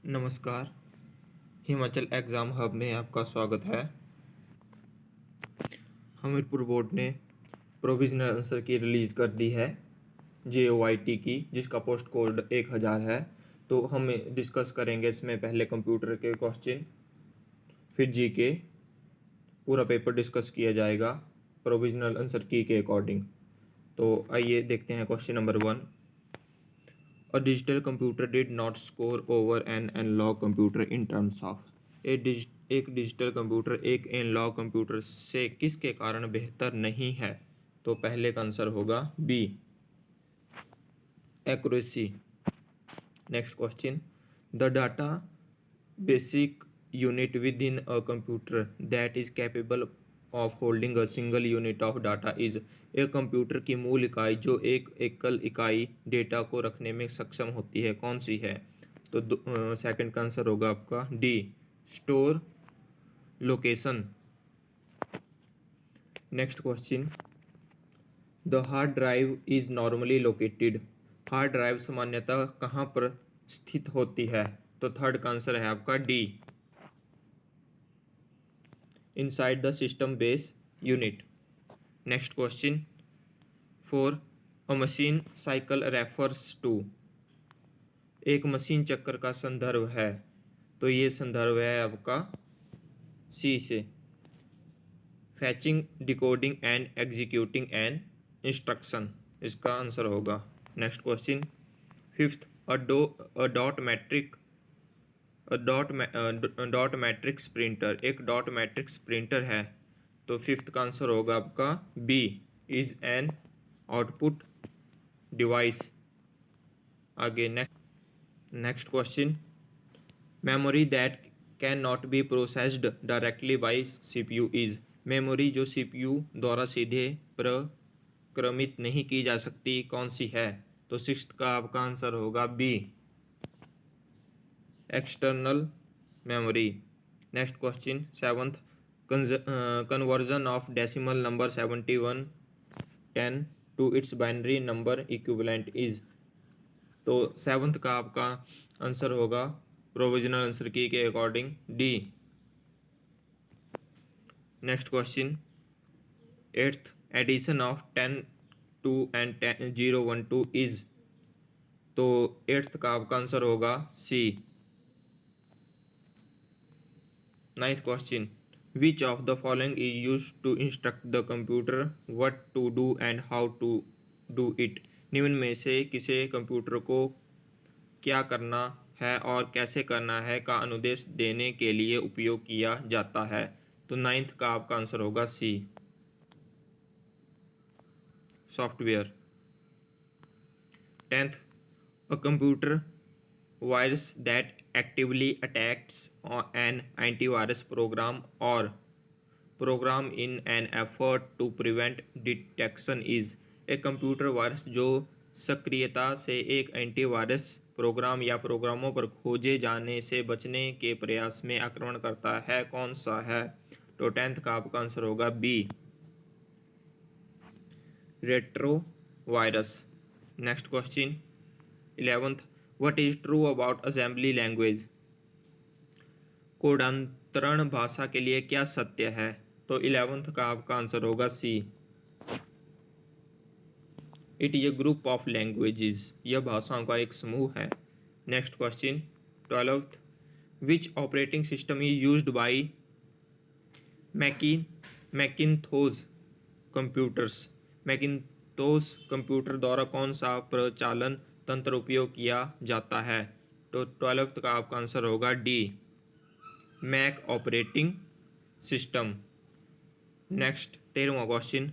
नमस्कार। Himachal exam hub में आपका स्वागत है। हमीरपुर बोर्ड ने प्रोविज़नल आंसर की रिलीज़ कर दी है JOIT की, जिसका पोस्ट कोड 1000 है। तो हम डिस्कस करेंगे इसमें पहले कंप्यूटर के क्वेश्चन, फिर जीके, पूरा पेपर डिस्कस किया जाएगा प्रोविज़नल आंसर की के अकॉर्डिंग। तो आइए देखते हैं question number 1। A digital computer did not score over an analog computer in terms of एक डिजिटल कंप्यूटर एक एनालॉग कंप्यूटर से किसके कारण बेहतर नहीं है। तो पहले का आंसर होगा B, accuracy. Next question, the data basic unit within a computer that is capable of holding a single unit of data is. एक कंप्यूटर की मूल इकाई जो एक एकल इकाई डेटा को रखने में सक्षम होती है, कौन सी है। तो सेकंड का आंसर होगा आपका D, store location. Next question, the hard drive is normally located. Hard drive सामान्यतः कहाँ पर स्थित होती है। तो थर्ड का आंसर है आपका D, inside the system base unit. Next question 4, a machine cycle refers to. एक मशीन चक्र का संदर्भ है। तो ये संदर्भ है आपका सी से, fetching, decoding and executing an instruction. इसका आंसर होगा। Next question 5th, a dot matric dot matrix printer एक डॉट मैट्रिक्स प्रिंटर है। तो फिफ्थ का आंसर होगा आपका B, is an output device. आगे next question, memory that cannot be processed directly by CPU is. Memory जो CPU द्वारा सीधे प्रक्रमित नहीं की जा सकती, कौन सी है। तो सिक्स्थ का आपका आंसर होगा B, external memory. Next question 7th, conversion of decimal number 7110 to its binary number equivalent is. तो 7th का आपका आंसर होगा प्रोविजनल आंसर की के according D. Next question 8th, addition of 10 2 and 012 is. तो 8th का आपका answer होगा C. 9th question, which of the following is use to instruct the computer what to do and how to do it. निम्न में से किसे computer को क्या करना है और कैसे करना है का अनुदेश देने के लिए उपयोग किया जाता है। तो 9th का आपका आंसर होगा सी, software. 10th, a computer virus that actively attacks an antivirus program or program in an effort to prevent detection is। एक कंप्यूटर वायरस जो सक्रियता से एक एंटीवायरस प्रोग्राम या प्रोग्रामों पर खोजे जाने से बचने के प्रयास में आक्रमण करता है, कौन सा है। तो 10th का आपका आंसर होगा B, retrovirus. Next question 11th, what is true about assembly language. कोडांतरण भाषा के लिए क्या सत्य है। तो 11th का आपका आंसर होगा C, it is a group of languages. यह भाषाओं का एक समूह है। Next question 12th, which operating system is used by Macintosh computers. Macintosh computer द्वारा कौन सा प्रचालन तंत्र उपयोग किया जाता है। तो 12th का आपका आंसर होगा D, Mac operating system. Next 13वां question,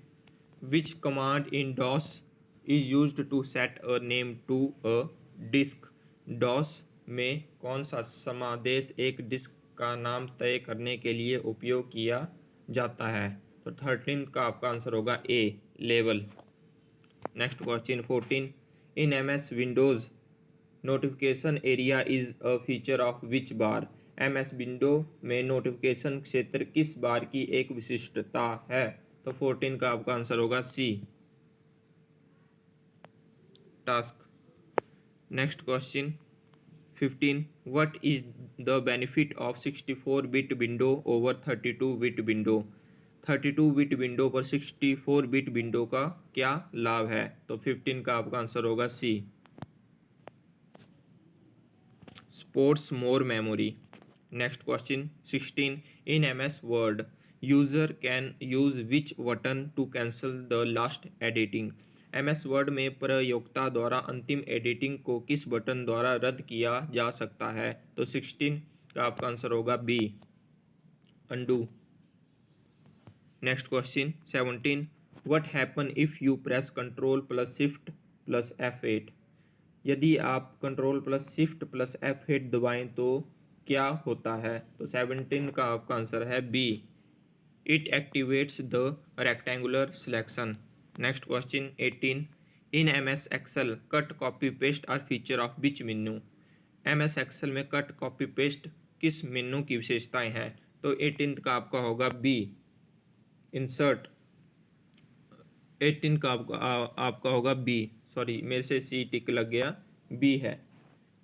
which command in DOS is used to set a name to a disk. DOS में कौन सा समादेश एक डिस्क का नाम तय करने के लिए उपयोग किया जाता है। तो 13th का आपका आंसर होगा A, level. Next question 14, in MS Windows notification area is a feature of which bar. MS window में नोटिफिकेशन क्षेत्र किस बार की एक विशिष्टता है। तो 14 का आपका आंसर होगा C, task. Next question 15. What is the benefit of 64-bit window over 32-bit window? 32-bit window पर 64-बिट विंडो का क्या लाभ है? तो 15 का आपका आंसर होगा C. Sports more memory. Next question 16. In MS Word user can use which button to cancel the last editing? MS word में प्रयोक्ता द्वारा अंतिम एडिटिंग को किस बटन द्वारा रद्द किया जा सकता है? तो 16 का आपका आंसर होगा B, undo. Next question 17. What happen if you press control plus shift plus F8? यदि आप control plus shift plus F8 दबाएं तो क्या होता है? तो 17 का आपका आंसर है B, it activates the rectangular selection. Next question 18. In MS Excel cut copy paste are feature of which menu? MS Excel में कट कॉपी पेस्ट किस मेन्यू की विशेषताएं हैं? तो 18 का आपका होगा बी, इंसर्ट। 18 का आपका होगा बी, सॉरी मेरे से सी टिक लग गया, बी है,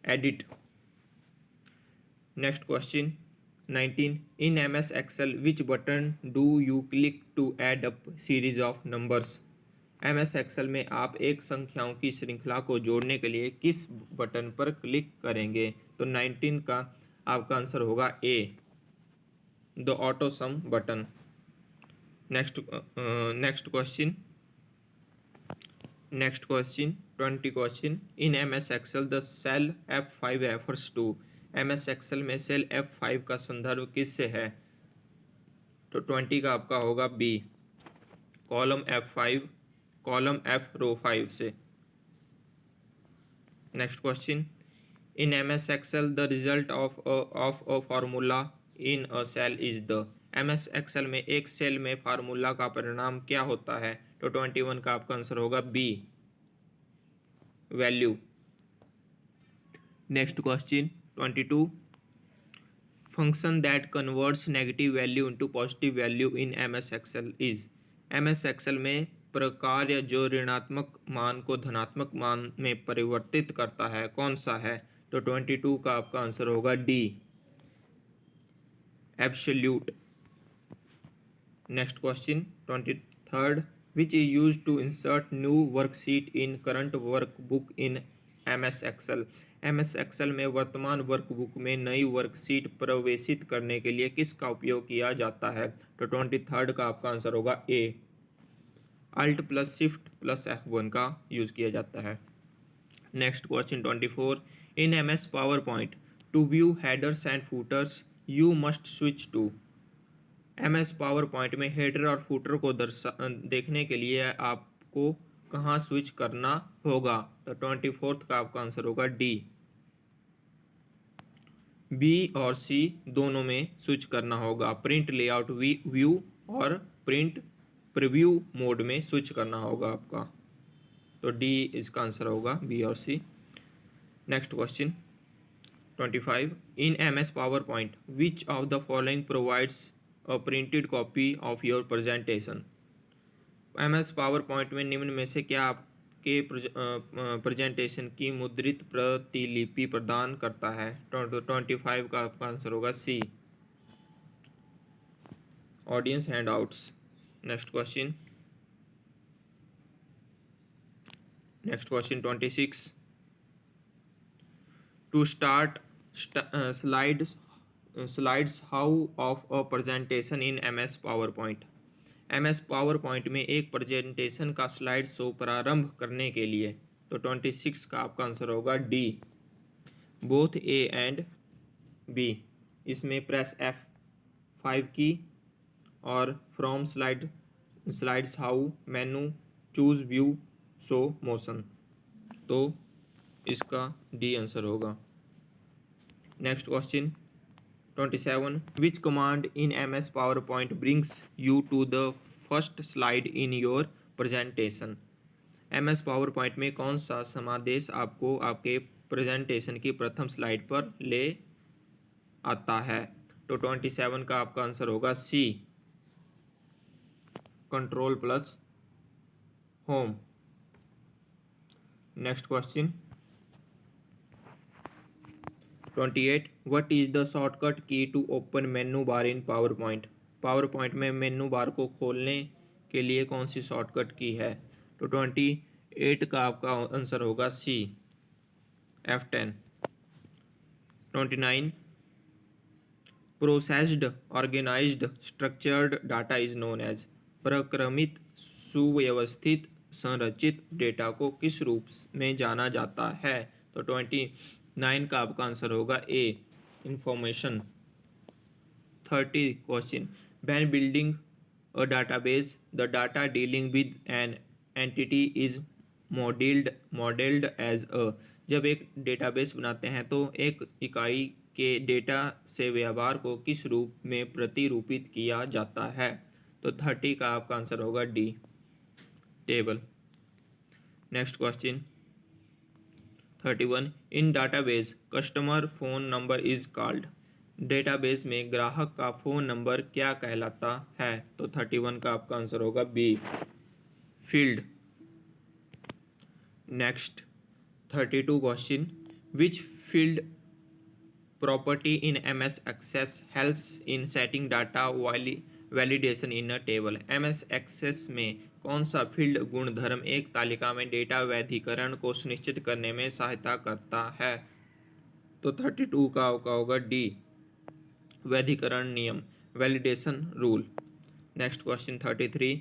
edit. Next question 19. In MS Excel which button do you click to add up series of numbers? MS Excel में आप एक संख्याओं की श्रृंखला को जोड़ने के लिए किस बटन पर क्लिक करेंगे? तो 19 का आपका आंसर होगा A, the auto sum button. Next question 20 question. In MS Excel the cell F5 refers to? MS Excel में सेल F5 का संदर्भ किससे है? तो 20 का आपका होगा B, column F5, column F row 5 से। Next question. In MS Excel the result of a formula in a cell is the? MS Excel में एक सेल में फार्मूला का परिणाम क्या होता है? तो 21 का आपका आंसर होगा B, value. Next question 22. Function that converts negative value into positive value in MS Excel is? MS Excel में प्रकार्य जो ऋणात्मक मान को धनात्मक मान में परिवर्तित करता है कौन सा है? तो 22 का आपका आंसर होगा D, absolute. Next question 23. Which is use to insert new worksheet in current workbook in MS Excel? MS Excel में वर्तमान वर्कबुक में नई वर्कशीट प्रवेशित करने के लिए किसका उपयोग किया जाता है? तो 23 का आपका आंसर होगा A, alt plus shift plus F1 का यूज़ किया जाता है। Next question 24. In MS PowerPoint to view headers and footers you must switch to? MS PowerPoint में हेडर और फूटर को देखने के लिए आपको कहाँ स्विच करना होगा? तो 24 का आपका आंसर होगा डी, बी और सी दोनों में स्विच करना होगा। प्रिंट लेआउट व्यू और प्रिंट प्रीव्यू मोड में स्विच करना होगा आपका। तो डी इसका आंसर होगा, बी और C. Next question 25. In MS PowerPoint which of the following provides a printed copy of your presentation? MS PowerPoint में निम्न में से क्या आपके प्रेजेंटेशन की मुद्रित प्रतिलिपि प्रदान करता है? 25 का आपका आंसर होगा C, audience handouts. Next question 26. To start slides how of a presentation in MS PowerPoint? MS PowerPoint में एक प्रेजेंटेशन का स्लाइड शो प्रारंभ करने के लिए? तो 26 का आपका आंसर होगा D, both A and B. इसमें प्रेस F5 की और from slideshow menu choose view show motion, तो इसका डी आंसर होगा। Next question 27. Which command in MS PowerPoint brings you to the first slide in your presentation? MS PowerPoint में कौन सा समादेश आपको आपके presentation की प्रथम स्लाइड पर ले आता है? तो 27 का आपका आंसर होगा C, control plus home. Next question 28 what is the shortcut key to open menu bar in PowerPoint. PowerPoint में मेनू बार को खोलने के लिए कौन सी शॉर्टकट की है। तो 28 का आपका आंसर होगा C, F10। 29 processed organised structured data is known as. प्रक्रमित सुव्यवस्थित संरचित डेटा को किस रूप में जाना जाता है। तो 29 का आपका आंसर होगा A, information. 30 question when building a database the data dealing with an entity is modelled as a. जब एक डेटाबेस बनाते हैं तो एक इकाई के डेटा से व्यवहार को किस रूप में प्रतिरूपित किया जाता है। तो 30 का आपका आंसर होगा D, table. Next question 31 in database customer phone number is called. Database में ग्राहक का फ़ोन नंबर क्या कहलाता है। तो 31 का आपका आंसर होगा B, field. Next 32 question which field property in MS Access helps in setting data validation in a table। MS Access में कौन सा फील्ड गुणधर्म एक तालिका में डेटा वैधीकरण को सुनिश्चित करने में सहायता करता है। तो 32 का आपका होगा डी, वैधीकरण नियम, validation rule. Next question 33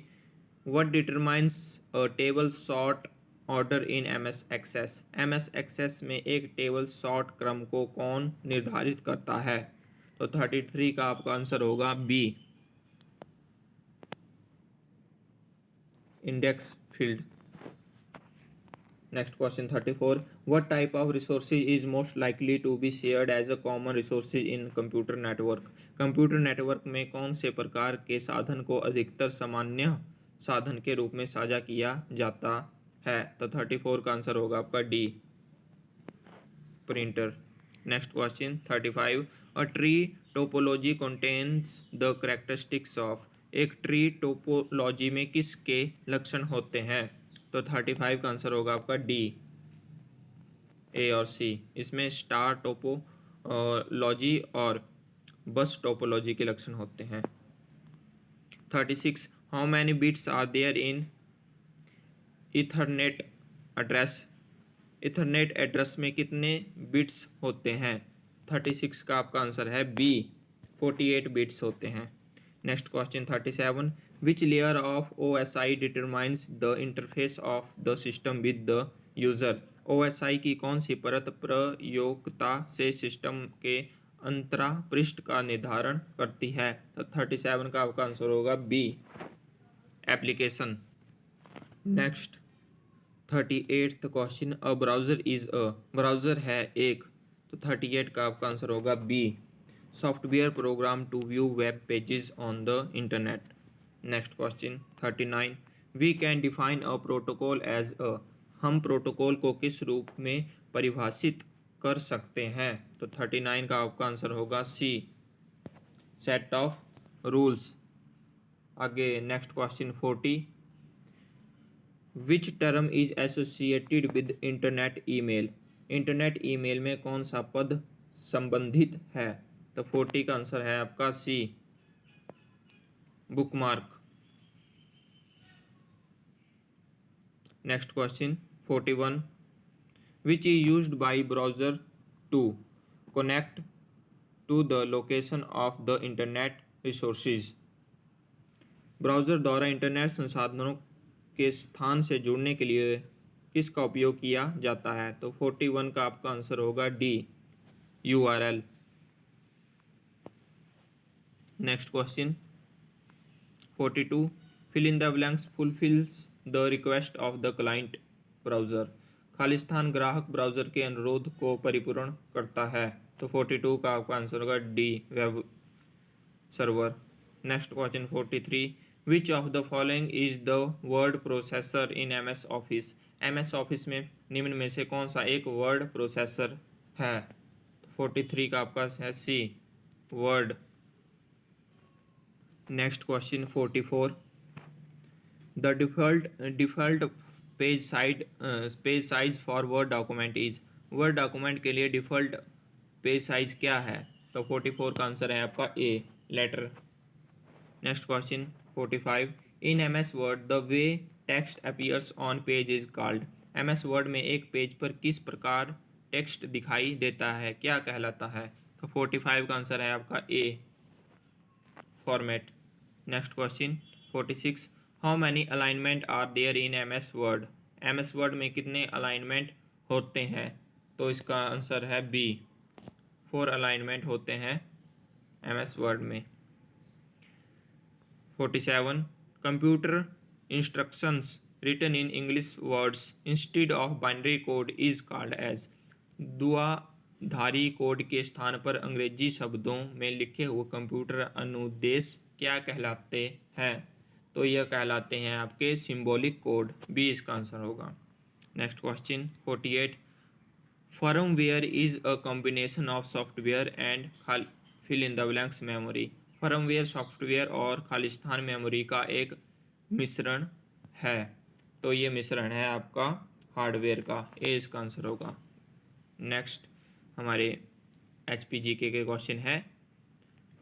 what determines a table sort order in MS Access. MS Access में एक टेबल सॉर्ट क्रम को कौन निर्धारित करता है। तो 33 का आपका आंसर होगा B, index field. Next question 34 what type of resources is most likely to be shared as a common resources in computer network. Computer network में कौन से प्रकार के साधन को अधिकतर सामान्य साधन के रूप में साझा किया जाता है। तो 34 का आंसर होगा आपका D, printer. Next question 35 a tree topology contains the characteristics of. एक ट्री टोपोलॉजी में किसके लक्षण होते हैं। तो 35 का आंसर होगा आपका डी, ए और सी। इसमें स्टार टोपोलॉजी और बस टोपोलॉजी के लक्षण होते हैं। 36 how many bits are there in Ethernet address. Ethernet address में कितने बिट्स होते हैं। 36 का आपका आंसर है बी, 48 बिट्स होते हैं। Next question 37 which layer of OSI determines the interface of the system with the user. OSI की कौन सी परत प्रयोक्ता से सिस्टम के अंतरा पृष्ठ का निर्धारण करती है। तो 37 का आपका आंसर होगा B, application. Next 38th question a browser is a. Browser है एक। तो 38 का आपका आंसर होगा B, software program to view web pages on the internet. Next question 39 we can define a protocol as a. हम protocol को किस रूप में परिभाषित कर सकते हैं। तो 39 का आपका आंसर होगा सी, सेट ऑफ रूल्स। आगे next question 40 which term is associated with internet email. Internet email में कौन सा पद संबंधित है। तो 40 का आंसर है आपका C, bookmark. Next question 41 which is used by browser to connect to the location of the internet resources. Browser द्वारा इंटरनेट संसाधनों के स्थान से जुड़ने के लिए किसका उपयोग किया जाता है। तो 41 का आपका आंसर होगा D, URL। Next question 42 fill in the blanks fulfills the request of the client browser. खालिस्तान ग्राहक ब्राउज़र के अनुरोध को परिपूर्ण करता है। तो 42 का आपका आंसर होगा D, web server. Next question 43 which of the following is the word processor in MS office. MS office में निम्न में से कौन सा एक वर्ड प्रोसेसर है। 43 का आपका है C, Word. Next question 44 the default page size for Word document is. Word document के लिए डिफ़ॉल्ट पेज साइज क्या है? तो 44 का आंसर है आपका A, letter. Next question 45, in M S Word the way text appears on page is called. M S Word में एक पेज पर किस प्रकार टेक्स्ट दिखाई देता है, क्या कहलाता है? तो 45 का आंसर है आपका A, format. Next question 46, how many alignment are there in M S Word. M S Word में कितने अलाइनमेंट होते हैं? तो इसका आंसर है बी, 4 अलाइनमेंट होते हैं एम एस वर्ड में। 47, computer instructions written in English words instead of binary code is called as. दुआधारी कोड के स्थान पर अंग्रेजी शब्दों में लिखे हुए कंप्यूटर अनुदेश क्या कहलाते हैं? तो यह कहलाते हैं आपके सिंबॉलिक कोड, बी इसका आंसर होगा। Next question 48, firmware is a combination of software and fill in the blanks memory. Firmware software और खालिस्तान मेमोरी का एक मिश्रण है, तो ये मिश्रण है आपका हार्डवेयर का, ए इसका आंसर होगा। नेक्स्ट हमारे HPGK के क्वेश्चन है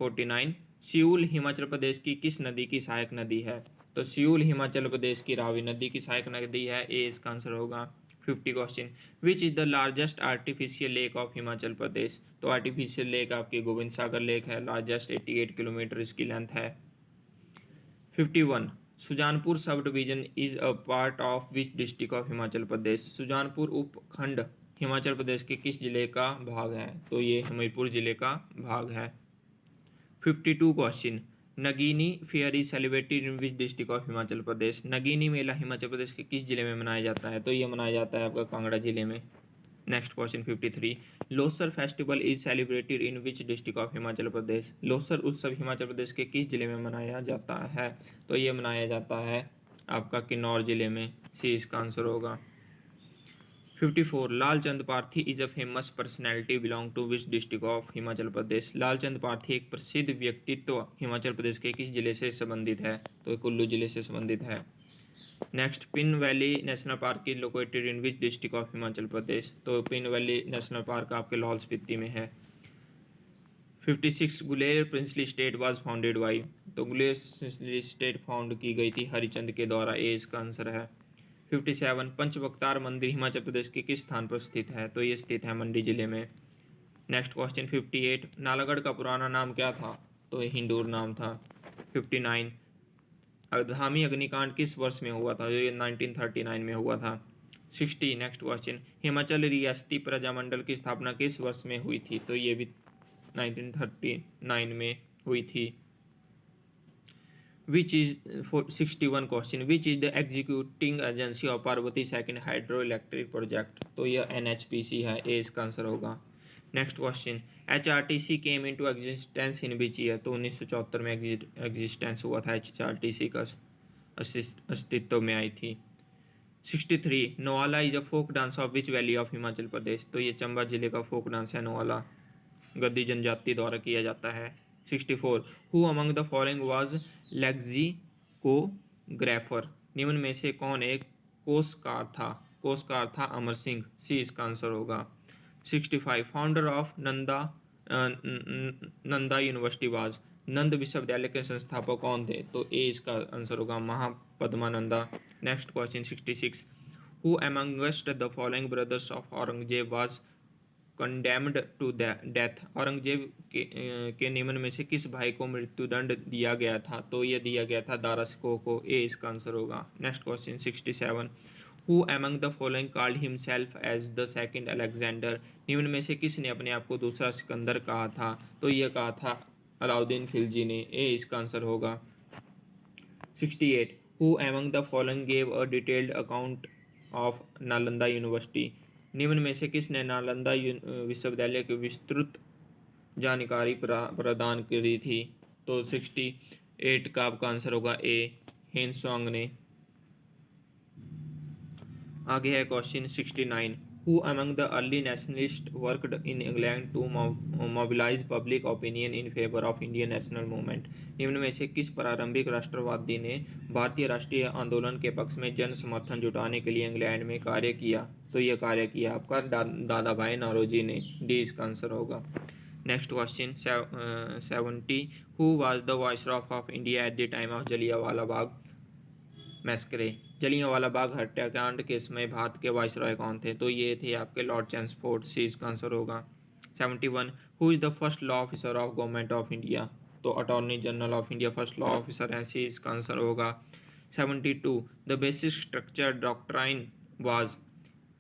49, सियूल हिमाचल प्रदेश की किस नदी की सहायक नदी है? तो सियूल हिमाचल प्रदेश की रावी नदी की सहायक नदी है, ए इसका आंसर होगा। 50 question, which is the largest artificial lake of Himachal Pradesh. तो आर्टिफिशियल लेक आपकी गोविंद सागर लेक है, लार्जेस्ट 88 किलोमीटर इसकी लेंथ है। 51, Sujanpur subdivision is a part of which district of Himachal Pradesh. Sujanpur उपखंड हिमाचल प्रदेश के किस जिले का भाग है? तो ये हमीरपुर जिले का भाग है। 52 question, Nagini fair is celebrated in which district of Himachal Pradesh. Nagini मेला हिमाचल प्रदेश के किस जिले में मनाया जाता है? तो ये मनाया जाता है आपका कांगड़ा जिले में। Next question 53, Losar festival is celebrated in which district of Himachal Pradesh. Losar उत्सव हिमाचल प्रदेश के किस जिले में मनाया जाता है? तो ये मनाया जाता है आपका किन्नौर जिले में, सी इसका आंसर होगा। 54, Lalchand Parthi is a famous personality belong to which district of Himachal Pradesh. Lalchand Parthi एक प्रसिद्ध व्यक्तित्व हिमाचल प्रदेश के किस जिले से संबंधित है? तो कुल्लू जिले से संबंधित है। Next, Pin valley national park is located in which district of Himachal Pradesh. तो पिन वैली नेशनल पार्क आपके लाहौल स्पीति में है। 56, Guler princely state was founded by. तो गुलेर प्रिंसली स्टेट फाउंड की गई थी हरिचंद के द्वारा, ए इसका आंसर है। 57, पंचबख्तार मंदिर हिमाचल प्रदेश के किस स्थान पर स्थित है? तो ये स्थित है मंडी जिले में। नेक्स्ट क्वेश्चन 58, नालागढ़ का पुराना नाम क्या था? तो ये हिंडूर नाम था। 59, धामी अग्निकांड किस वर्ष में हुआ था? ये 1939 में हुआ था। 60, नेक्स्ट क्वेश्चन, हिमाचल रियासती प्रजामंडल की स्थापना किस वर्ष में हुई थी? तो ये भी 1939 में हुई थी। Which is 61 question, which is the executing agency of Parvati second hydroelectric project. तो यह NHPC है, ए इसका आंसर होगा। Next question, HRTC came into existence in which year. तो 1974 में एग्जिस्टेंस हुआ था, HRTC का अस्तित्व में आई थी। 63, Noala is a folk dance of which valley of Himachal Pradesh. तो ये चंबा जिले का फोक डांस है नोआला, गद्दी जनजाति द्वारा किया जाता है। 64, who among the following was lexicographer. निम्न में से कौन एक कोषकार था? कोषकार था अमर सिंह, सी इसका आंसर होगा। 65, founder of Nanda university was. Nand विश्वविद्यालय के संस्थापक कौन थे? तो ए इसका आंसर होगा, Mahapadmananda. Next question 66, who amongst the following brothers of Aurangzeb was condemned to death. Aurangzeb के निम्न में से किस भाई को मृत्युदंड दिया गया था? तो यह दिया गया था दारा शिकोह को, ए इसका आंसर होगा। Next question 67, who among the following called himself as the second Alexander. निम्न में से किसने अपने आप को दूसरा सिकंदर कहा था? तो यह कहा था अलाउद्दीन खिलजी ने, ए इसका आंसर होगा। 68, who among the following gave a detailed account of Nalanda university. निम्न में से किसने नालंदा विश्वविद्यालय की विस्तृत जानकारी प्रदान करी थी? तो 68 का आपका आंसर होगा ए, हेनसोंग ने। आगे है question 69, Who among the early nationalists worked in England to mobilize public opinion in favor of Indian national movement? निम्न में से किस प्रारंभिक राष्ट्रवादी ने भारतीय राष्ट्रीय आंदोलन के पक्ष में जन समर्थन जुटाने के लिए इंग्लैंड में कार्य किया? तो ये कार्य किया आपका दादा भाई नौरोजी ने। डी इसका आंसर होगा। Next question 70। Who was the viceroy of India at the time of Jallianwala Bagh massacre? Jallianwala Bagh हत्याकांड के समय भारत के वाइसरॉय कौन थे? तो ये थे आपके लॉर्ड चैम्सफोर्ड। सी इसका आंसर होगा। 71। Who is the first law officer of government of India? तो attorney general of India first law officer है। सी इसका आंसर होगा। 72। The basic structure doctrine was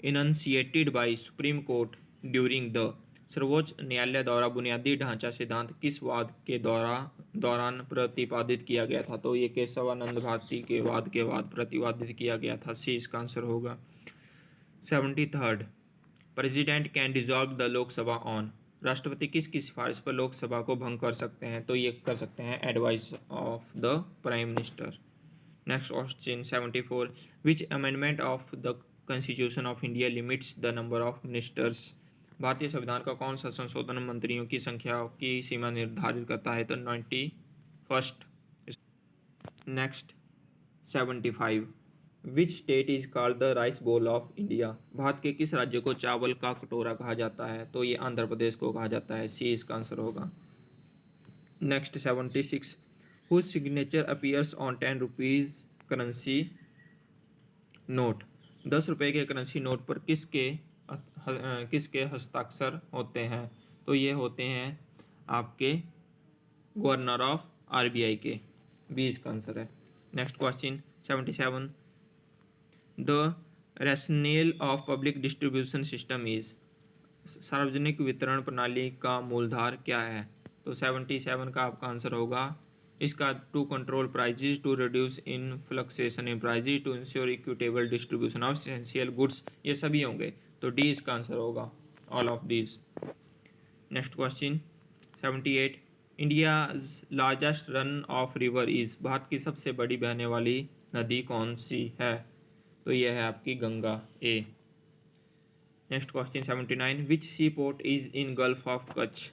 enunciated by supreme court during the? सर्वोच्च न्यायालय द्वारा बुनियादी ढांचा सिद्धांत किस वाद के दौरान प्रतिपादित किया गया था? तो ये केशवानंद भारती के वाद के बाद प्रतिपादित किया गया था। सी इसका आंसर होगा। 73। President can dissolve the Lok Sabha on? राष्ट्रपति किसकी सिफारिश पर लोकसभा को भंग कर सकते हैं? तो ये कर सकते हैं advice of the prime minister. Next question 74। Which amendment of the constitution of India limits the number of ministers? भारतीय संविधान का कौन सा संशोधन मंत्रियों की संख्या की सीमा निर्धारित करता है? तो 91st। Next 75। Which state is called the rice bowl of India? Bharat के किस राज्य को चावल का कटोरा कहा जाता है? तो ये आंध्र प्रदेश को कहा जाता है। सी इसका आंसर होगा। Next 76। Whose signature appears on 10 rupees currency note? 10 रुपये के करेंसी नोट पर किसके हस्ताक्षर होते हैं? तो ये होते हैं आपके गवर्नर ऑफ आरबीआई के। बी इसका आंसर है। Next question 77। The rationale of public distribution system is? सार्वजनिक वितरण प्रणाली का मूलधार क्या है? तो 77 का आपका आंसर होगा। इसका to control prices, to reduce inflation in prices, to ensure equitable distribution of essential goods, ये सभी होंगे। तो डी इसका आंसर होगा, all of these. Next question 78। India's largest run of river is? भारत की सबसे बड़ी बहने वाली नदी कौन सी है? तो यह है आपकी Ganga. A. Next question 79। Which sea port is in gulf of Kutch?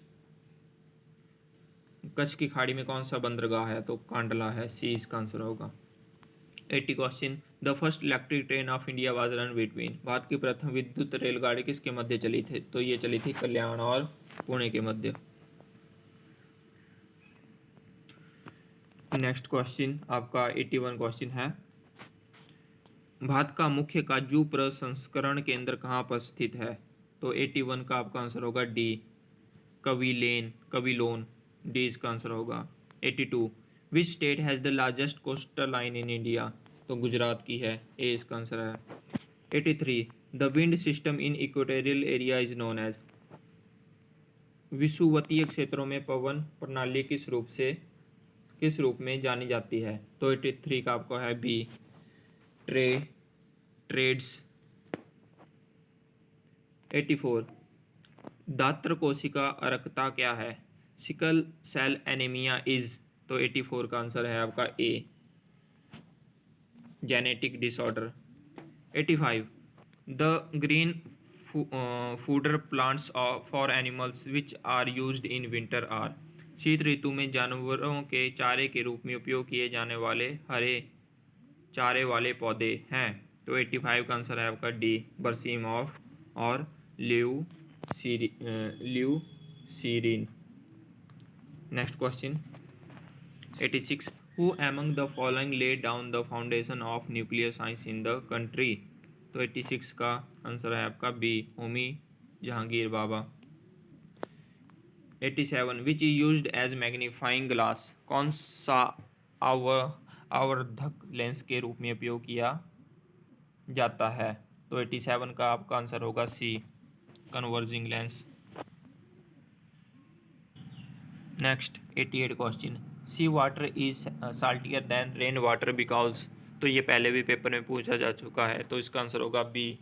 Kutch की खाड़ी में कौन सा बंदरगाह है? तो कांडला है। सी इसका आंसर होगा। 80 question. The first electric train of India was run between? Bharat की प्रथम विद्युत रेलगाड़ी किसके मध्य चली थी? तो ये चली थी कल्याण और पुणे के मध्य। नेक्स्ट क्वेश्चन आपका 81 क्वेश्चन है। भारत का मुख्य काजू प्रसंस्करण केंद्र कहाँ पर स्थित है? तो 81 का आपका आंसर होगा डी, कविलोन। डी इसका आंसर होगा। 82। Which state has the largest coastal line in India? तो गुजरात की है। ए इसका आंसर है। 83। The wind system in equatorial area is known as? विषुवतीय क्षेत्रों में पवन प्रणाली किस रूप में जानी जाती है? तो 83 का आपको है बी, ट्रेड्स। 84। दात्र कोशिका अरक्ता क्या है? Sickle cell anaemia is? तो 84 का आंसर है आपका A, genetic disorder. 85। The green fodder plants for animals which are used in winter are? शीत ऋतु में जानवरों के चारे के रूप में उपयोग किए जाने वाले हरे चारे वाले पौधे हैं? तो 85 का आंसर है आपका डी, बरसीम ऑफ और lucerne. Next question 86। Who among the following laid down the foundation of nuclear science in the country? तो 86 का आंसर है आपका B, Homi Jehangir Bhabha. 87। Which is used as magnifying glass? कौन सा आवर्धक लेंस के रूप में उपयोग किया जाता है? तो 87 का आपका आंसर होगा C, converging lens. Next 88 question. Sea water is saltier than rain water because? तो ये पहले भी पेपर में पूछा जा चुका है। तो इसका आंसर होगा B,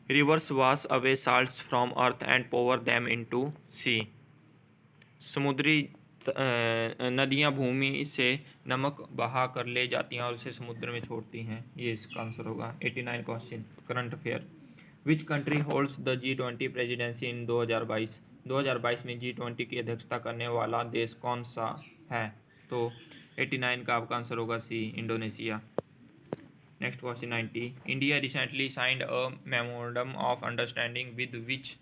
rivers wash away salts from earth and pour them into sea. समुद्री नदियाँ भूमि से नमक बहा कर ले जाती हैं और उसे समुद्र में छोड़ती हैं। ये इसका आंसर होगा। 89 question current affair. Which country holds the G20 presidency in 2022? 2022 में G20 की अध्यक्षता करने वाला देश कौन सा है? तो 89 का आपका आंसर होगा C, Indonesia. Next question 90, India recently signed a memorandum of understanding with which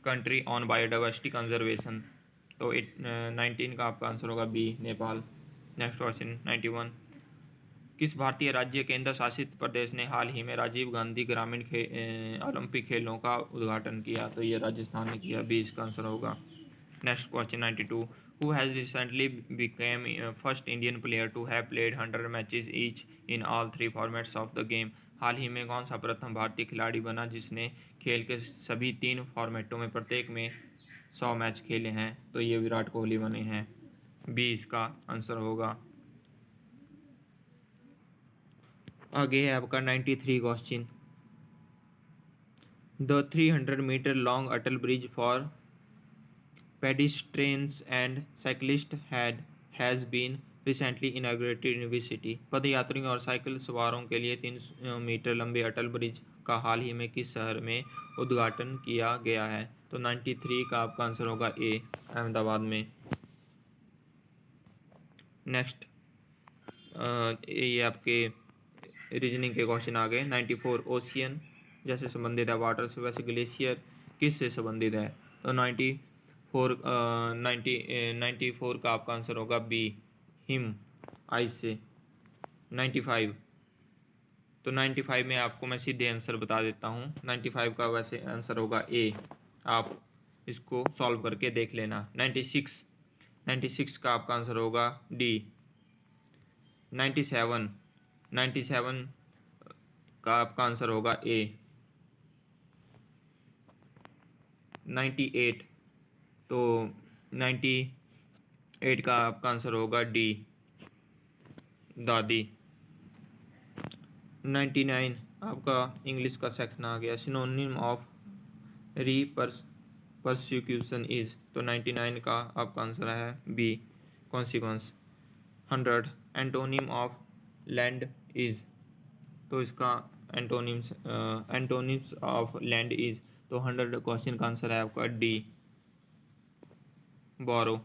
country on biodiversity conservation? तो 19 का आपका आंसर होगा बी, नेपाल। नेक्स्ट क्वेश्चन 91, किस भारतीय राज्य केंद्र शासित प्रदेश ने हाल ही में राजीव गांधी ग्रामीण ओलंपिक खेलों का उद्घाटन किया? तो ये राजस्थान ने किया, बी इसका आंसर होगा। Next question 92, who has recently become first Indian player to have played 100 matches each in all 3 formats of the game? हाल ही में कौन सा प्रथम भारतीय खिलाड़ी बना जिसने खेल के सभी 3 फॉर्मेटों में प्रत्येक में 100 मैच खेले हैं? तो ये विराट कोहली बने हैं, बी इसका आंसर होगा। आगे है आपका 93 question, the 300 metre long Atal bridge for pedestrians and cyclists has been recently inaugurated in which city? पदयात्रियों और साइकिल सवारों के लिए 300 मीटर लंबे अटल ब्रिज का हाल ही में किस शहर में उद्घाटन किया गया है? तो 93 का आपका आंसर होगा ए, अहमदाबाद में। नेक्स्ट ये आपके रीजनिंग के क्वेश्चन आ गए। 94, ओशियन जैसे संबंधित है वाटर से, वैसे ग्लेशियर किस से संबंधित है? तो 94 का आपका आंसर होगा बी, हिम, आइस से। 95, तो 95 में आपको मैं सीधे आंसर बता देता हूँ। 95 का वैसे आंसर होगा ए, आप इसको सॉल्व करके देख लेना। 96 का आपका आंसर होगा डी। 97 का आपका आंसर होगा ए। 98, तो 98 का आपका आंसर होगा डी, दादी। 99 आपका इंग्लिश का सेक्शन आ गया, सिनोनिम ऑफ परसिक्यूशन इज? तो 99 का आपका आंसर है B, consequence. 100, antonym of land is? तो इसका एंटोनिम्स ऑफ लैंड इज, तो 100 क्वेश्चन का आंसर है आपका D, borrow.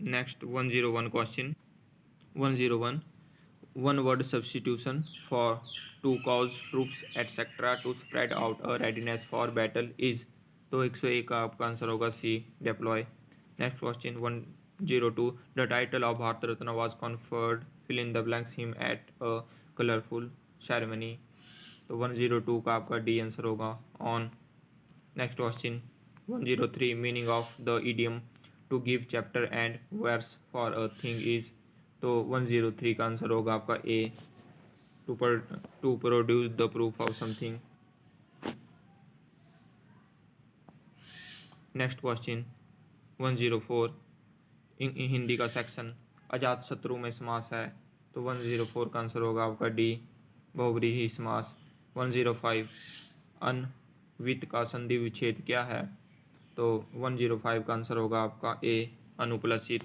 Next 101 question 101, one word substitution for to cause troops et cetera to spread out a readiness for battle is? तो 101 का आपका answer होगा C, deploy. Next question 102, the title of Bharat Ratna was conferred fill in the blanks him at a colourful ceremony? तो 102 का आपका D answer होगा, on. Next question 103, meaning of the idiom to give chapter and verse for a thing is? तो 103 का answer होगा आपका A, to produce the proof of something. Next question 104, Hindi का section, अजात शत्रु में समास है? तो 104 का आंसर होगा आपका डी, बहुव्रीहि समास। 105, अनवित का संधि विच्छेद क्या है? तो 105 का आंसर होगा आपका ए, अनुपलसित।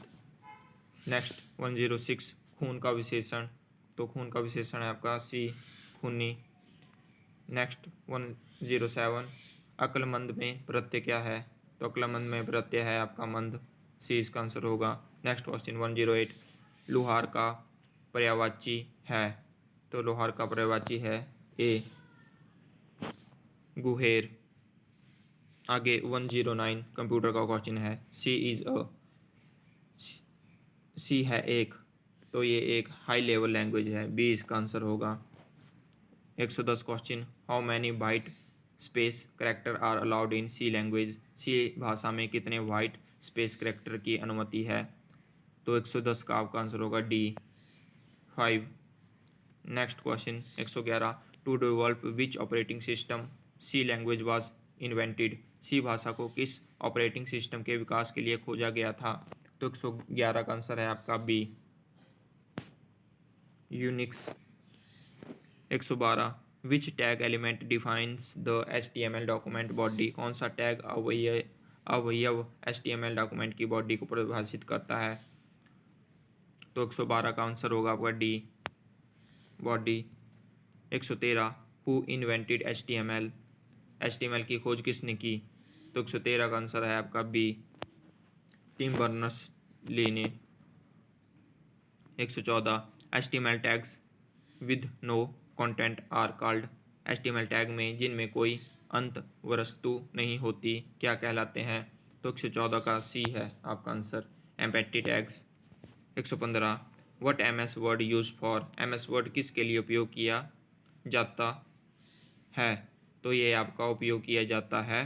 नेक्स्ट 106, खून का विशेषण? तो खून का विशेषण है आपका सी, खूनी। नेक्स्ट 107, अक्लमंद में प्रत्यय क्या है? तो अक्लमंद में प्रत्यय है आपका मंद, सी इसका आंसर होगा। नेक्स्ट क्वेश्चन 108, लोहार का पर्यायवाची है? तो लोहार का पर्यायवाची है ए, गुहेर। आगे 109 कंप्यूटर का क्वेश्चन है, सी है एक, तो ये एक हाई लेवल लैंग्वेज है, बी इसका आंसर होगा। 110 question, how many byte space character are allowed in C language? C भाषा में कितने वाइट स्पेस करेक्टर की अनुमति है? तो 110 का आपका आंसर होगा D, 5। Next question 111, to develop which operating system C language was invented? C भाषा को किस ऑपरेटिंग सिस्टम के विकास के लिए खोजा गया था? तो 111 का आंसर है आपका B, Unix. 112, which tag element defines the HTML document body? कौन सा टैग अवयव HTML डॉक्यूमेंट की बॉडी को परिभाषित करता है? तो 112 का आंसर होगा आपका D, body. 113 who invented HTML, HTML की खोज किसने की? तो 113 का आंसर है आपका बी, टिम बर्नर्स ली ने। 114 HTML tags with no content are called, HTML tag में जिनमें कोई अंत वस्तु नहीं होती क्या कहलाते हैं? तो 114 का सी है आपका answer, empathy tags. 115 what MS word use for, MS word किसके लिए उपयोग किया जाता है? तो ये आपका उपयोग किया जाता है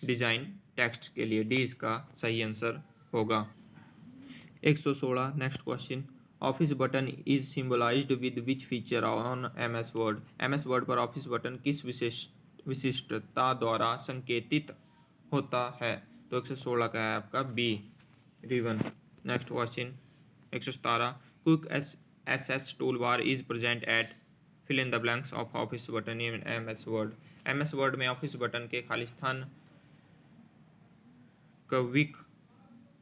डिज़ाइन टेक्स्ट के लिए, डी इसका सही आंसर होगा। 116 next question, office button is symbolised with which feature on MS word, MS Word पर ऑफिस बटन किस विशिष्टता द्वारा संकेतित होता है? तो 116 का है आपका B, ribbon. Next question 117 quick SS tool bar is present at fill in the blanks of office button in MS word, MS word में ऑफिस बटन के खाली स्थान क्विक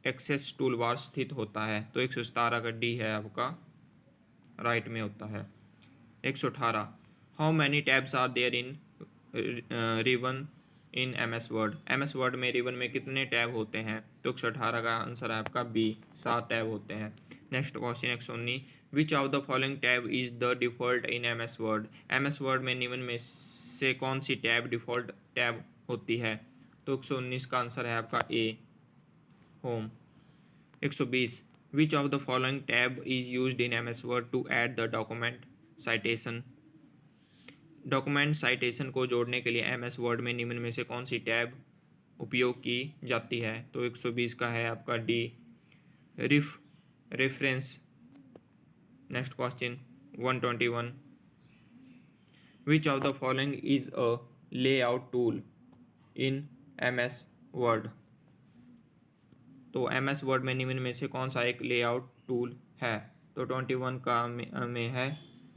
एक्सेस टूल बार स्थित होता है। तो 117 का डी है आपका राइट में होता है। 118 how many tabs are there in ribbon in MS word, MS word में रिवन में कितने टैब होते हैं? तो 118 का आंसर है आपका बी, 7 टैब होते हैं। Next question 119 which of the following tab is the default in MS word, MS word में निम्न में से कौन सी टैब डिफ़ॉल्ट टैब होती है? तो 119 का आंसर है आपका A, home. 120 which of the following tab is used in MS Word to add the document citation, document citation को जोड़ने के लिए MS वर्ड में निम्न में से कौन सी टैब उपयोग की जाती है? तो 120 का है आपका D, reference. Next question 121 which of the following is a layout tool in MS word, तो MS वर्ड में निम्न में से कौन सा एक लेआउट टूल है? तो 21 का में है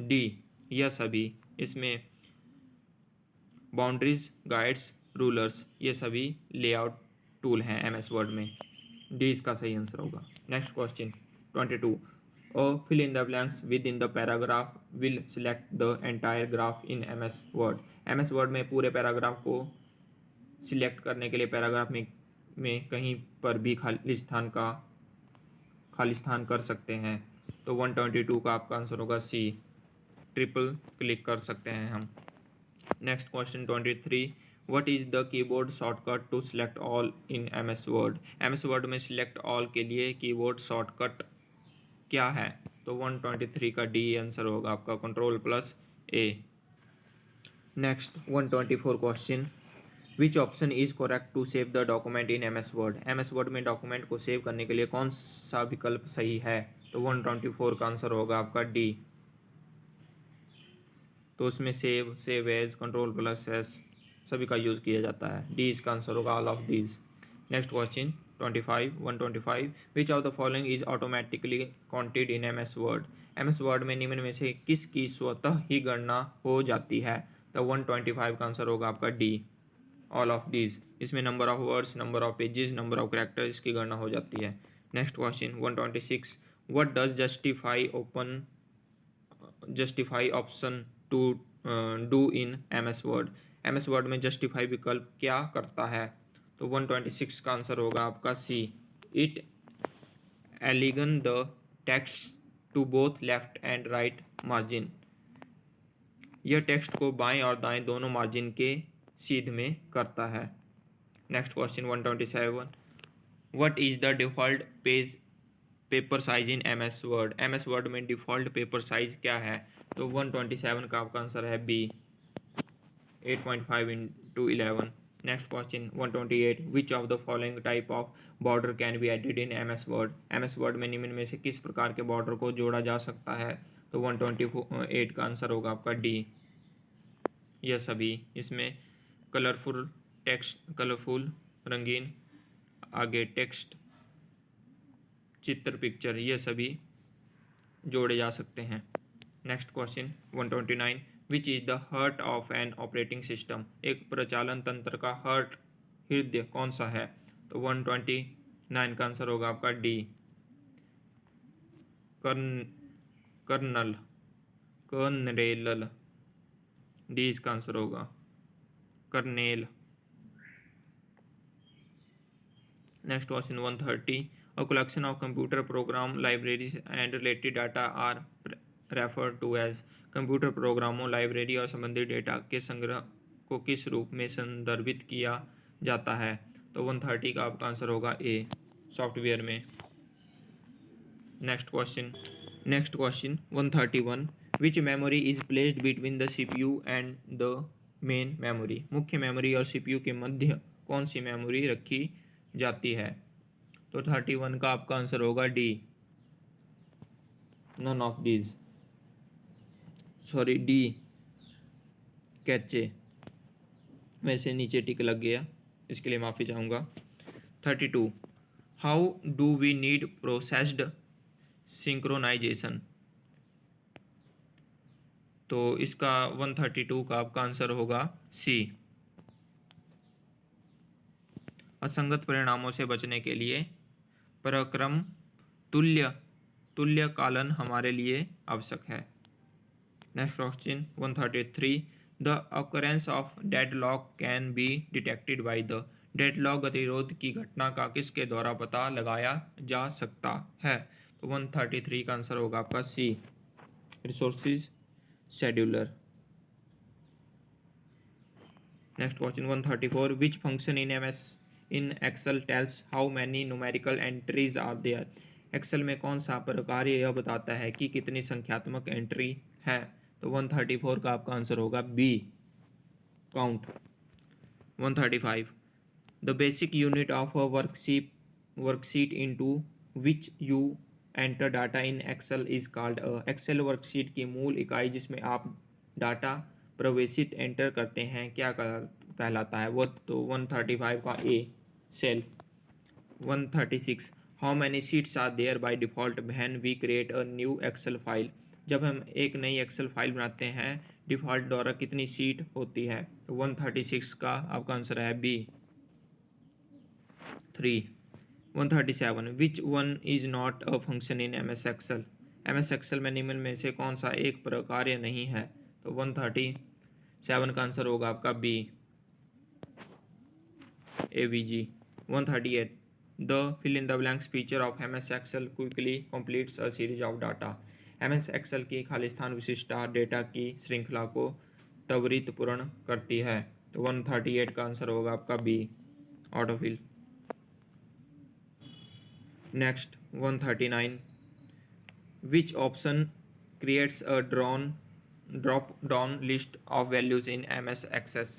डी, यह सभी, इसमें बाउंड्रीज, गाइड्स, रूलर्स ये सभी लेआउट टूल हैं MS वर्ड में, डी इसका सही आंसर होगा। Next question 22 fill in the blanks within the paragraph will select the entire graph in MS word, MS word में पूरे पैराग्राफ को सिलेक्ट करने के लिए पैराग्राफ में कहीं पर भी खाली स्थान कर सकते हैं। तो 122 का आपका आंसर होगा सी, ट्रिपल क्लिक कर सकते हैं हम। Next question 23 what is the keyboard shortcut to select all in MS word, MS word में सिलेक्ट ऑल के लिए कीबोर्ड शॉर्टकट क्या है? तो 123 का डी आंसर होगा आपका, Ctrl+A। Next 124 question which option is correct to save the document in MS word, MS word में डॉक्यूमेंट को सेव करने के लिए कौन सा विकल्प सही है? तो 124 का आंसर होगा आपका डी, तो उसमें सेव एज, Ctrl+S सभी का यूज़ किया जाता है, डी इसका आंसर होगा all of these. Next question 125 which of the following is automatically counted in MS word, MS word में निम्न में से किसकी स्वतः ही गणना हो जाती है? तो 125 का आंसर होगा आपका डी, ऑल ऑफ दीज, इसमें number of words, number of pages, number of characters की गणना हो जाती है। Next question 126 what does justify option to do in MS word, MS word में जस्टिफाई विकल्प क्या करता है? तो 126 का आंसर होगा आपका C, it align the text to both left and right margin, यह टेक्स्ट को बाएं और दाएं दोनों मार्जिन के सीध में करता है। Next question 127 what is the default paper size in MS word, MS word में डिफ़ॉल्ट पेपर साइज क्या है? तो 127 का आपका आंसर है B, 8.5x11। Next question 128 which of the following type of border can be added in MS word, MS word में निम्न में से किस प्रकार के बॉर्डर को जोड़ा जा सकता है? तो 128 का आंसर होगा आपका डी, यह सभी, इसमें कलरफुल टेक्स्ट, कलरफुल रंगीन, आगे टेक्स्ट, चित्र, पिक्चर, ये सभी जोड़े जा सकते हैं। Next question 129 which is the heart of an operating system, एक प्रचालन तंत्र का हृदय कौन सा है? तो 129 का आंसर होगा आपका डी, कर्नल कर्नेल, डी इसका आंसर होगा, kernel. Next question 130, a collection of computer program libraries and related data are refer to as. Computer प्रोग्रामों, लाइब्रेरी और संबंधित डेटा के संग्रह को किस रूप में संदर्भित किया जाता है? तो 130 का आपका आंसर होगा ए, सॉफ्टवेयर में। Next question 131, which memory is placed between the CPU and the main memory. मुख्य मेमोरी और सीपीयू के मध्य कौन सी मेमोरी रखी जाती है? तो 31 का आपका आंसर होगा D, none of these, sorry D, cache. वैसे नीचे टिक लग गया, इसके लिए माफ़ी चाहूँगा। 32, how do we need processed synchronization. तो इसका 132 का आपका आंसर होगा सी, असंगत परिणामों से बचने के लिए परक्रम तुल्यकालन हमारे लिए आवश्यक है। Next question 133, the occurrence of deadlock can be detected by the. Deadlock गतिरोध की घटना का किसके द्वारा पता लगाया जा सकता है? तो 133 का आंसर होगा आपका C, resources scheduler. Next question 134, which function in Excel tells how many numerical entries are there. Excel में कौन सा प्रकार यह बताता है कि कितनी संख्यात्मक एंट्री है? तो 134 का आपका आंसर होगा B, count. 135, the basic unit of a worksheet into which you enter data in Excel is called a. Excel worksheet की मूल इकाई जिसमें आप डाटा प्रवेशित एंटर करते हैं क्या कहलाता है? वो तो 135 का A, cell. 136, how many sheets are there by default when we create a new Excel file. जब हम एक नई एक्सेल फाइल बनाते हैं डिफ़ॉल्ट द्वारा कितनी शीट होती है? तो 136 का आपका आंसर है B, 3। 137, which one is not a function in M S Excel. M S Excel में निम्न में से कौन सा एक प्रकार्य नहीं है? तो 137 का आंसर होगा आपका B, AVG। 138, the fill in the blanks feature of MS Excel quickly completes a series of data। MS Excel की खाली स्थान विशिष्टता डेटा की श्रृंखला को त्वरित पूर्ण करती है। तो 138 का आंसर होगा आपका B, autofill. Next 139, which option creates a drop down list of values in MS Access।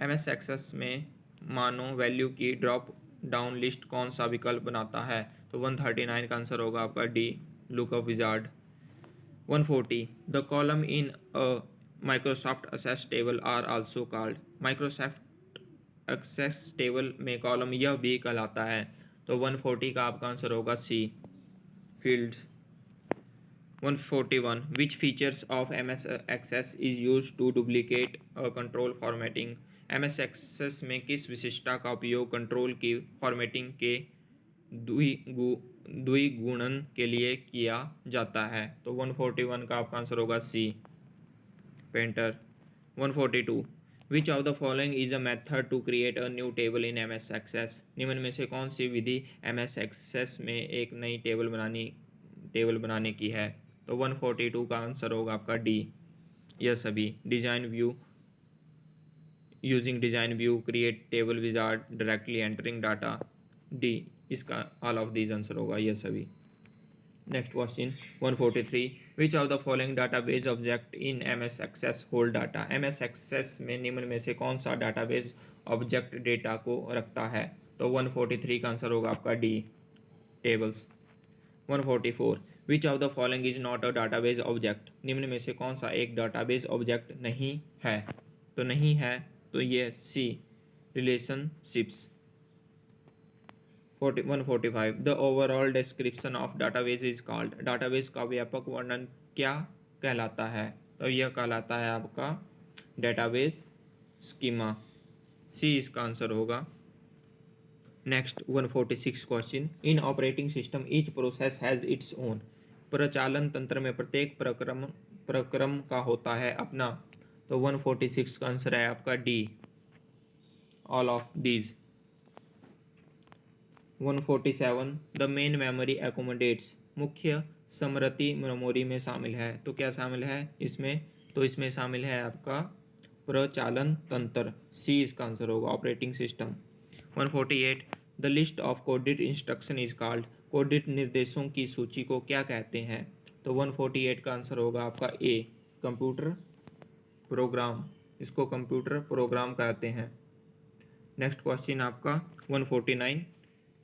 MS Access में मानो वैल्यू की ड्रॉप डाउन लिस्ट कौन सा विकल्प बनाता है? तो 139 का आंसर होगा आपका D, lookup wizard. 140, the column in a Microsoft Access table are also called. Microsoft Access table में कॉलम यह भी कहलाता है। तो 140 का आपका आंसर होगा सी, fields. 141, which features of MS Access is used to duplicate a control formatting। MS Access में किस विशिष्टता का उपयोग कंट्रोल की फॉर्मेटिंग के द्विगुणन के लिए किया जाता है? तो 141 का आपका आंसर होगा C, painter. 142, which of the following is a method to create a new table in MS Access। निम्न में से कौन सी विधि MS Access में एक नई टेबल बनाने की है? तो 142 का आंसर होगा आपका डी, यह सभी। Design view, using design view create table wizard directly entering data, D इसका ऑल ऑफ दीज आंसर होगा, यह सभी। Next question 143, which of the following database object in MS Access hold data. MS Access में निम्न में से कौन सा डाटाबेस ऑब्जेक्ट डेटा को रखता है? तो 143 का आंसर होगा आपका D, tables. 144, which of the following is not a database object. निम्न में से कौन सा एक डाटाबेस ऑब्जेक्ट नहीं है? तो नहीं है तो ये C, relationships. 145, the overall description of database is called. Database का व्यापक वर्णन क्या कहलाता है? तो यह कहलाता है आपका डेटाबेस स्कीमा, सी इसका आंसर होगा। Next 146 question, in operating system each process has its own. प्रचालन तंत्र में प्रत्येक प्रक्रम का होता है अपना? तो 146 का आंसर है आपका D, all of these. 147 the main memory accommodates, मुख्य स्मृति मेमोरी में शामिल है। तो क्या शामिल है इसमें? तो इसमें शामिल है आपका प्रचालन तंत्र, सी इसका आंसर होगा, operating system. 148 the list of coded instruction is called, coded निर्देशों की सूची को क्या कहते हैं? तो 148 का आंसर होगा आपका ए, कंप्यूटर प्रोग्राम, इसको कंप्यूटर प्रोग्राम कहते हैं। नेक्स्ट क्वेश्चन आपका 149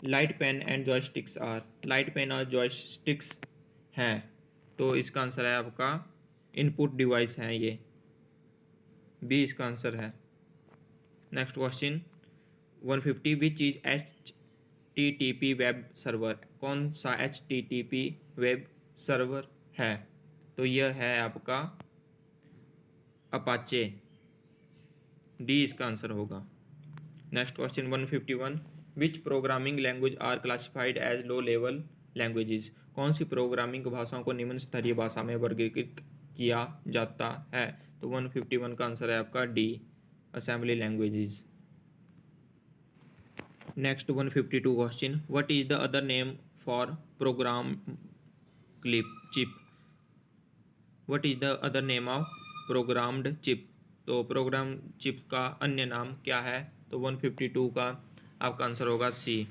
light pen and joysticks are, light pen और जॉयस्टिक्स हैं, तो इसका आंसर है आपका इनपुट डिवाइस हैं ये, बी इसका आंसर है। Next question 150 which is HTTP web server, कौन सा HTTP वेब सर्वर है? तो यह है आपका अपाचे, डी इसका आंसर होगा। Next question 151 which programming language are classified as low level languages, कौन सी प्रोग्रामिंग भाषाओं को निम्न स्तरीय भाषा में वर्गीकृत किया जाता है? तो 151 का आंसर है आपका D, assembly languages. Next 152 question what is the other name for program chip, what is the other name of programmed chip, तो प्रोग्राम चिप का अन्य नाम क्या है? तो 152 का आपका आंसर होगा C,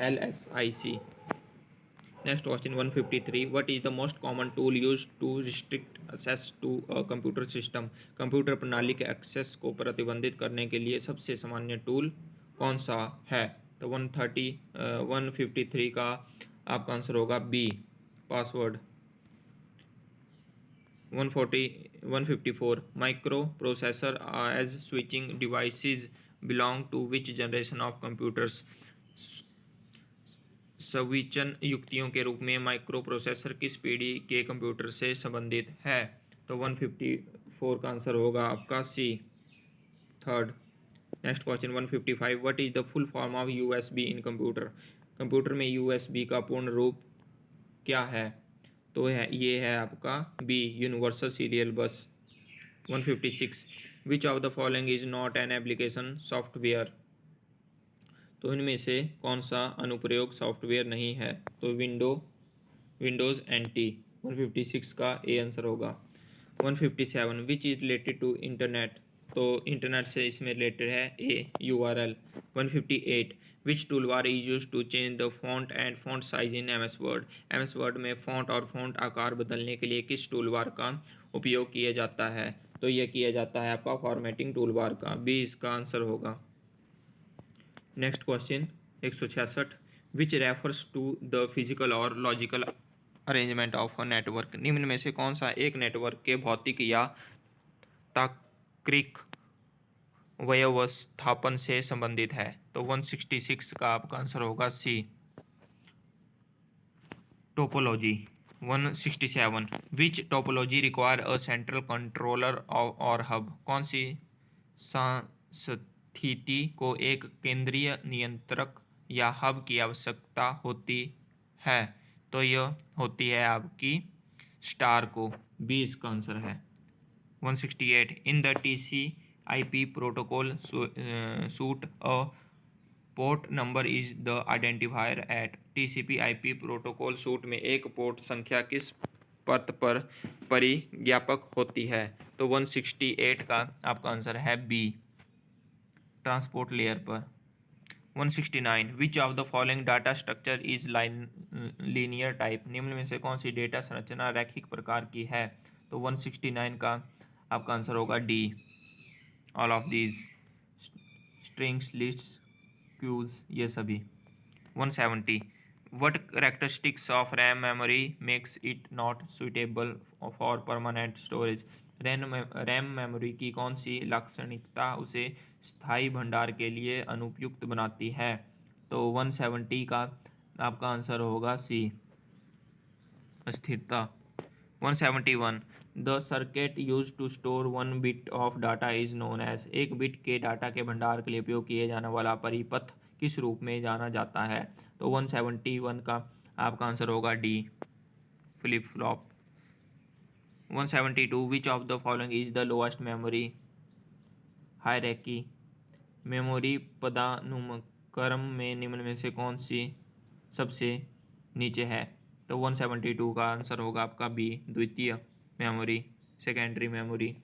LSIC। Next question 153 what is the most common tool use to restrict access to a computer system, computer प्रणाली के एक्सेस को प्रतिबंधित करने के लिए सबसे सामान्य टूल कौन सा है? तो 153 का आपका आंसर होगा B, password. 154 microprocessor as switching devices belong to which generation of computers, स्विचन युक्तियों के रूप में माइक्रो प्रोसेसर किस पीढ़ी के कंप्यूटर से संबंधित है? तो 154 का आंसर होगा आपका C, third. Next question 155 what is the full form of USB in computer, computer में USB का पूर्ण रूप क्या है? तो ये है आपका बी, यूनिवर्सल सीरियल बस। 156 विच of the following is not an application software, तो इनमें से कौन सा अनुप्रयोग सॉफ्टवेयर नहीं है? तो विंडोज़ NT, 156 का ए आंसर होगा। 157 which is related to internet, तो इंटरनेट से इसमें रिलेटेड है A, URL। 158 which tool bar is use to change the font and font size in MS word, MS word में फॉन्ट और फॉन्ट आकार बदलने के लिए किस टूल बार का उपयोग किया जाता है? तो यह किया जाता है आपका फॉर्मेटिंग टूल बार का, बी इसका आंसर होगा। Next question 166 which refers to the physical और logical arrangement of a network, निम्न में से कौन सा एक नेटवर्क के भौतिक या तार्किक व्यवस्थापन से संबंधित है? तो 166 का आपका आंसर होगा C, topology. 167 which topology require a central controller और हब, कौन सी स्थिति को एक केंद्रीय नियंत्रक या हब की आवश्यकता होती है? तो यह होती है आपकी स्टार को, बी इसका आंसर है। 168 in the TCP/IP protocol suite a port number is the identifier at, TCP/IP protocol suite में एक पोर्ट संख्या किस पथ पर परिज्ञापक होती है? तो 168 का आपका आंसर है बी, ट्रांसपोर्ट लेयर पर। 169 विच of the following data structure is linear type, निम्न में से कौन सी डेटा संरचना रैखिक प्रकार की है? तो 169 का आपका आंसर होगा D, all of these, strings, lists, queues, ये सभी। 170 what characteristics of RAM memory makes it not suitable for permanent storage, RAM memory की कौन सी लाक्षणिकता उसे स्थायी भंडार के लिए अनुपयुक्त बनाती है? तो 170 का आपका आंसर होगा सी, अस्थिरता। 171 the circuit use to store 1 bit of data is known as, एक बिट के डाटा के भंडार के लिए उपयोग किए जाने वाला परिपथ किस रूप में जाना जाता है? तो 171 का आपका आंसर होगा D, flip flop. 172 which of the following is the lowest memory hierarchy, memory पदानुक्रम में निम्न में से कौन सी सबसे नीचे है? तो 172 का आंसर होगा आपका बी, द्वितीय मेमोरी, सेकेंडरी मेमोरी।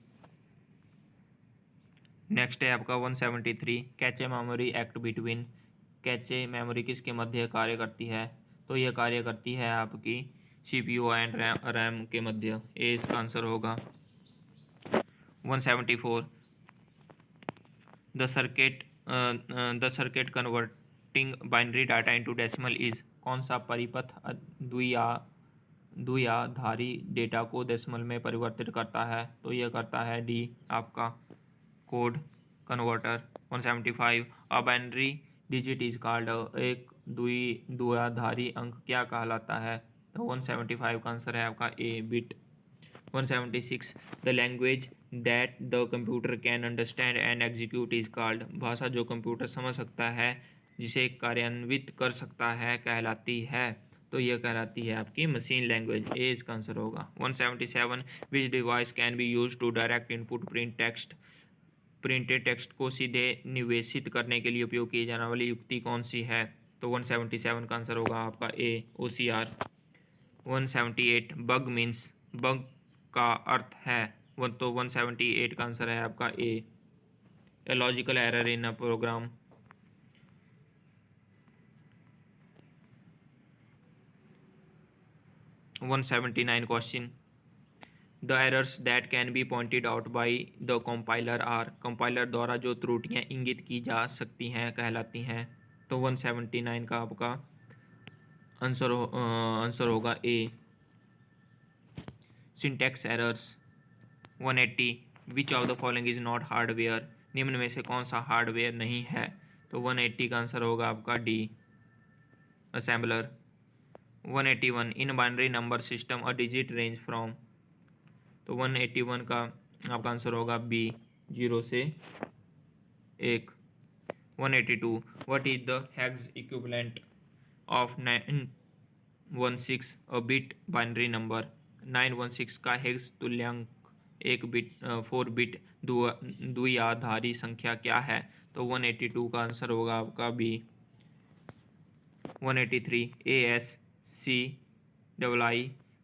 नेक्स्ट है आपका 173 cache memory act between, cache memory किसके मध्य कार्य करती है? तो यह कार्य करती है आपकी CPU एंड रैम के मध्य, ए इसका आंसर होगा। 174 the circuit converting binary data into decimal is, कौन सा परिपथ द्विआधारी डेटा को डेसिमल में परिवर्तित करता है? तो यह करता है डी आपका code converter. 175 a binary digit is called, एक द्विआधारी अंक क्या कहलाता है? तो 175 का आंसर है आपका A, bit. 176 the language that the computer can understand and execute is called, भाषा जो कंप्यूटर समझ सकता है जिसे कार्यान्वित कर सकता है कहलाती है? तो यह कहलाती है आपकी मशीन लैंग्वेज, ए इसका आंसर होगा। 177 which device can be use to direct input print text, printed text को सीधे निवेशित करने के लिए उपयोग की जाने वाली युक्ति कौन सी है? तो 177 का आंसर होगा आपका A, OCR। 178 bug means, bug का अर्थ है, तो 178 का आंसर है आपका A logical error in a program. 179 question the errors that can be pointed out by the compiler are, compiler द्वारा जो त्रुटियां इंगित की जा सकती हैं कहलाती हैं? तो 179 का आपका आंसर होगा A syntax errors. 180 which of the following is not hardware, निम्न में से कौन सा हार्डवेयर नहीं है? तो 180 का आंसर होगा आपका D assembler. 181 in binary number system a digit range from, तो 181 का आपका आंसर होगा बी, 0 से 1। 182 what is the hex equivalent of 916 a bit binary number, 916 का हेक्स तुल्यांक एक बिट 4 बिट द्विआधारी संख्या क्या है? तो 182 का आंसर होगा आपका B. 183 ASCII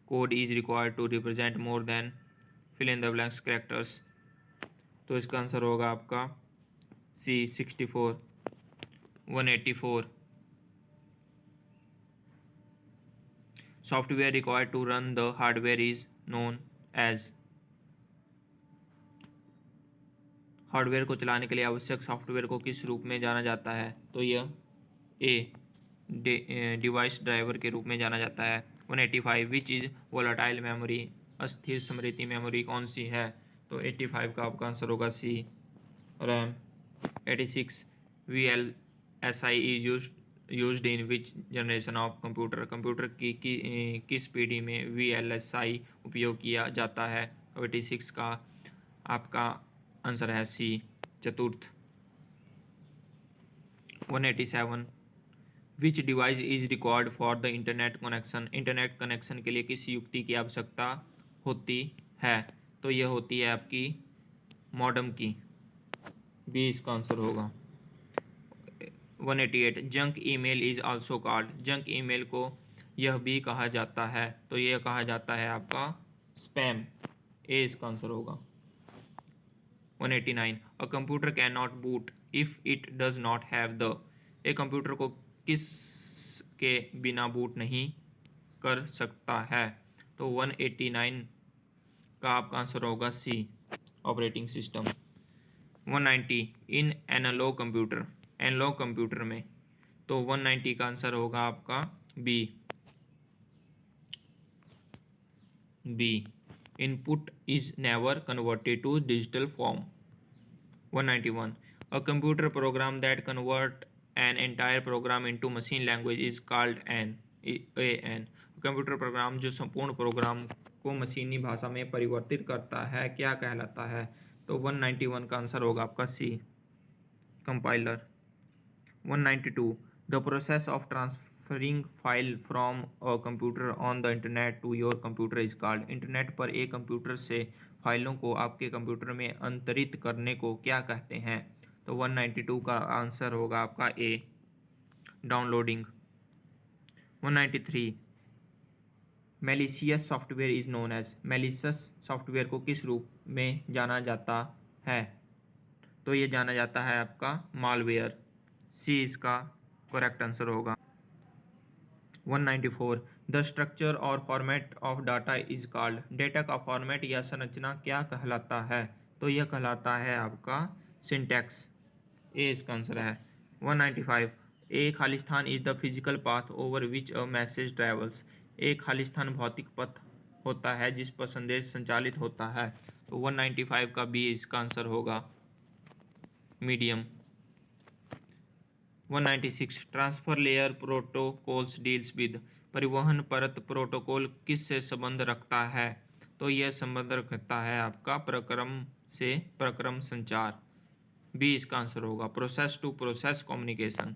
code is required to represent more than fill in the blanks characters, तो इसका आंसर होगा आपका C, 64। 184 software required to run the hardware is known as, hardware को चलाने के लिए आवश्यक सॉफ्टवेयर को किस रूप में जाना जाता है? तो यह ए डिवाइस ड्राइवर के रूप में जाना जाता है। 185 विच इज़ वोलाटाइल मेमोरी, अस्थिर स्मृति मेमोरी कौन सी है? तो 85 का आपका आंसर होगा C, RAM. 86 VLSI is used in which generation of computer, computer की किस पीढ़ी में VLSI उपयोग किया जाता है? 86 का आपका आंसर है सी, चतुर्थ। 187 विच device is required for the internet connection, internet connection के लिए किस युक्ति की आवश्यकता होती है? तो यह होती है आपकी मॉडेम की, बी इसका आंसर होगा। 188 junk email is also called, junk email को यह भी कहा जाता है, तो यह कहा जाता है आपका स्पैम, ए इसका आंसर होगा। 189 a computer can not boot if it does not have the, एक कंप्यूटर को किस के बिना बूट नहीं कर सकता है? तो 189 का आपका आंसर होगा C, operating system. 190 in analog computer, analog computer में, तो 190 का आंसर होगा आपका B, input is never converted to digital form. 191 a computer program that convert an entire program into machine language is called an, computer program जो संपूर्ण programme को मशीनी भाषा में परिवर्तित करता है क्या कहलाता है? तो 191 का आंसर होगा आपका C, compiler. 192 the process of transferring file from a computer on the internet to your computer is called. Internet पर एक कंप्यूटर से फाइलों को आपके कंप्यूटर में अंतरित करने को क्या कहते हैं? तो 192 का आंसर होगा आपका A, downloading. 193, malicious software is known as. Malicious software को किस रूप में जाना जाता है? तो ये जाना जाता है आपका मालवेयर। सी इसका करेक्ट आंसर होगा। 194, द स्ट्रक्चर और format of data is called. Data का फॉर्मेट या संरचना क्या कहलाता है? तो यह कहलाता है आपका सिंटैक्स। ए इसका आंसर है। 195, a Khalistan is the physical path over which a message travels. एक खालिस्तान भौतिक पथ होता है जिस पर संदेश संचालित होता है। तो 195 का बी इसका आंसर होगा, medium. 196, transfer layer protocols deals with. परिवहन परत प्रोटोकॉल किस से संबंध रखता है? तो यह संबंध रखता है आपका प्रक्रम से प्रक्रम संचार। बी इसका आंसर होगा, process to process communication.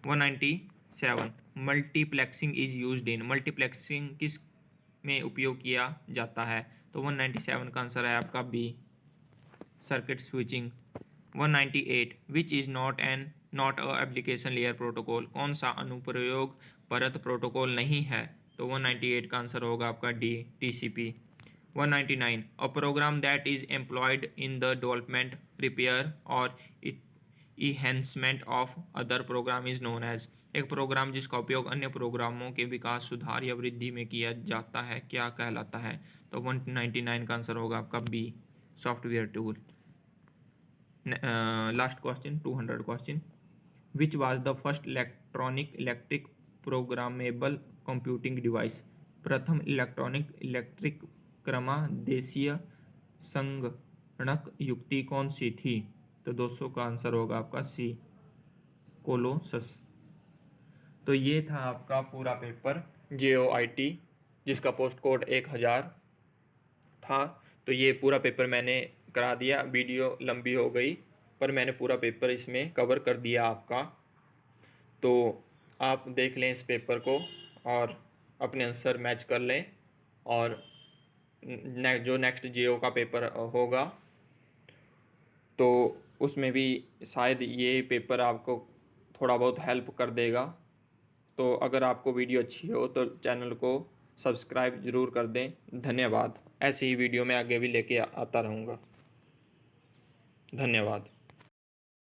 197, multiplexing is used in. Multiplexing किस में उपयोग किया जाता है? तो 197 का आंसर है आपका B, circuit switching. 198, which is not a application layer protocol. कौन सा अनुप्रयोग परत प्रोटोकॉल नहीं है? तो 198 का आंसर होगा आपका D, TCP. 199, a program that is employed in the development, repair और enhancement of other program is known as. एक प्रोग्राम जिसका उपयोग अन्य प्रोग्रामों के विकास, सुधार या वृद्धि में किया जाता है क्या कहलाता है? तो 199 का आंसर होगा आपका B, software tool. Last question, 200 question. Which was the first electric programmable computing device. प्रथम इलेक्ट्रिक क्रमादेशीय संगणक युक्ति कौन सी थी? तो 200 का आंसर होगा आपका सी, कोलोसस। तो ये था आपका पूरा पेपर JOIT, जिसका पोस्ट कोड 1000 था। तो ये पूरा पेपर मैंने करा दिया। वीडियो लंबी हो गई पर मैंने पूरा पेपर इसमें कवर कर दिया आपका। तो आप देख लें इस पेपर को और अपने आंसर मैच कर लें। और जो नेक्स्ट JO का पेपर होगा तो उसमें भी शायद ये पेपर आपको थोड़ा बहुत हेल्प कर देगा। तो अगर आपको वीडियो अच्छी हो तो चैनल को सब्सक्राइब ज़रूर कर दें। धन्यवाद। ऐसी ही वीडियो मैं आगे भी लेके आता रहूँगा। धन्यवाद।